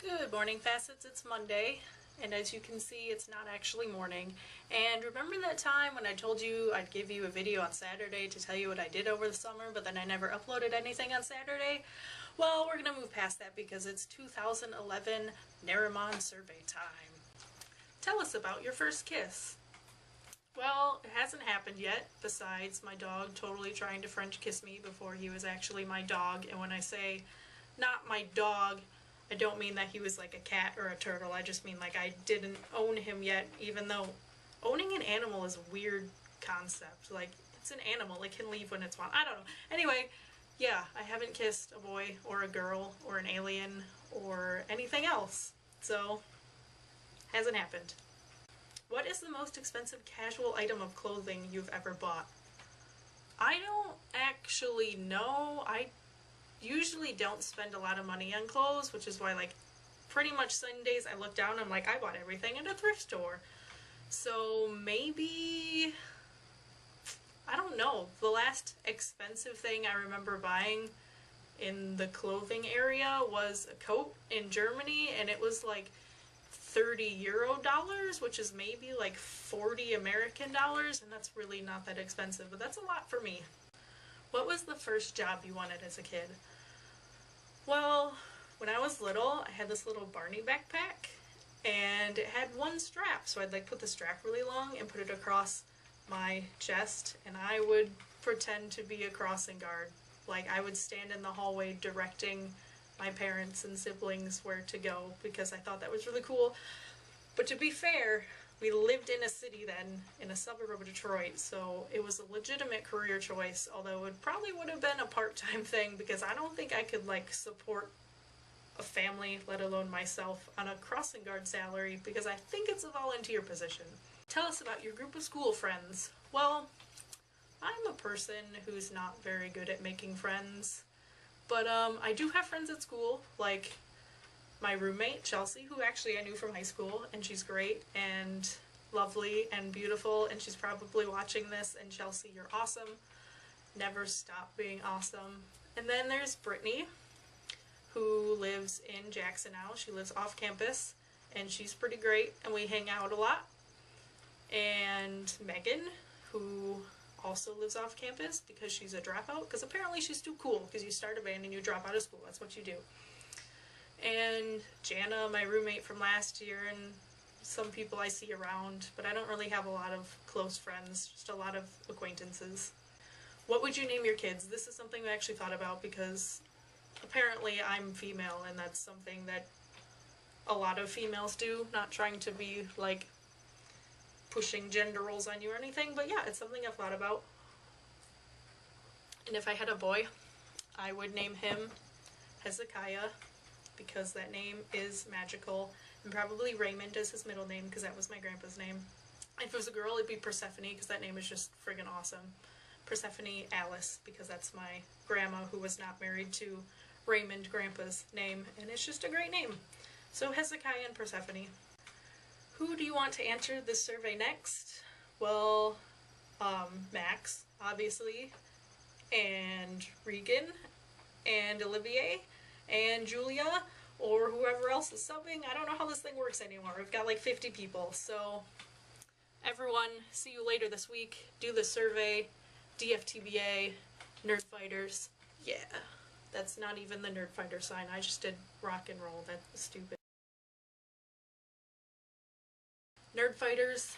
Good morning, Facets. It's Monday, and as you can see, it's not actually morning. And remember that time when I told you I'd give you a video on Saturday to tell you what I did over the summer, but then I never uploaded anything on Saturday? Well, we're gonna move past that because it's 2011 Narimon survey time. Tell us about your first kiss. Well, it hasn't happened yet, besides my dog totally trying to French kiss me before he was actually my dog. And when I say not my dog, I don't mean that he was like a cat or a turtle. I just mean like I didn't own him yet, even though owning an animal is a weird concept. Like, it's an animal. It can leave when it's want. I don't know. Anyway, yeah, I haven't kissed a boy or a girl or an alien or anything else. So, hasn't happened. What is the most expensive casual item of clothing you've ever bought? I don't actually know. I usually don't spend a lot of money on clothes, which is why, like, pretty much Sundays I look down and I'm like, I bought everything at a thrift store. So maybe, I don't know, the last expensive thing I remember buying in the clothing area was a coat in Germany, and it was like 30 Euro dollars, which is maybe like 40 American dollars, and that's really not that expensive, but that's a lot for me. What was the first job you wanted as a kid? Well, when I was little, I had this little Barney backpack, and it had one strap, so I'd like put the strap really long and put it across my chest, and I would pretend to be a crossing guard. Like, I would stand in the hallway directing my parents and siblings where to go because I thought that was really cool. But to be fair, we lived in a city then, in a suburb of Detroit, so it was a legitimate career choice, although it probably would have been a part-time thing because I don't think I could, like, support a family, let alone myself, on a crossing guard salary because I think it's a volunteer position. Tell us about your group of school friends. Well, I'm a person who's not very good at making friends, but I do have friends at school, like my roommate, Chelsea, who actually I knew from high school, and she's great and lovely and beautiful, and she's probably watching this, and Chelsea, you're awesome. Never stop being awesome. And then there's Brittany, who lives in Jackson now. She lives off campus, and she's pretty great, and we hang out a lot. And Megan, who also lives off campus because she's a dropout, because apparently she's too cool, because you start a band and you drop out of school. That's what you do. And Jana, my roommate from last year, and some people I see around, but I don't really have a lot of close friends, just a lot of acquaintances. What would you name your kids? This is something I actually thought about because apparently I'm female, and that's something that a lot of females do, not trying to be like pushing gender roles on you or anything, but yeah, it's something I've thought about. And if I had a boy, I would name him Hezekiah, because that name is magical, and probably Raymond is his middle name because that was my grandpa's name. If it was a girl, it'd be Persephone because that name is just friggin' awesome. Persephone Alice, because that's my grandma who was not married to Raymond, grandpa's name, and it's just a great name. So Hezekiah and Persephone. Who do you want to answer this survey next? Well, Max, obviously, and Regan, and Olivier, and Julia, or whoever else is subbing. I don't know how this thing works anymore. We've got like 50 people. So everyone, see you later this week. Do the survey. DFTBA. Nerd Fighters. Yeah. That's not even the Nerd Fighter sign. I just did rock and roll. That's stupid. Nerd Fighters.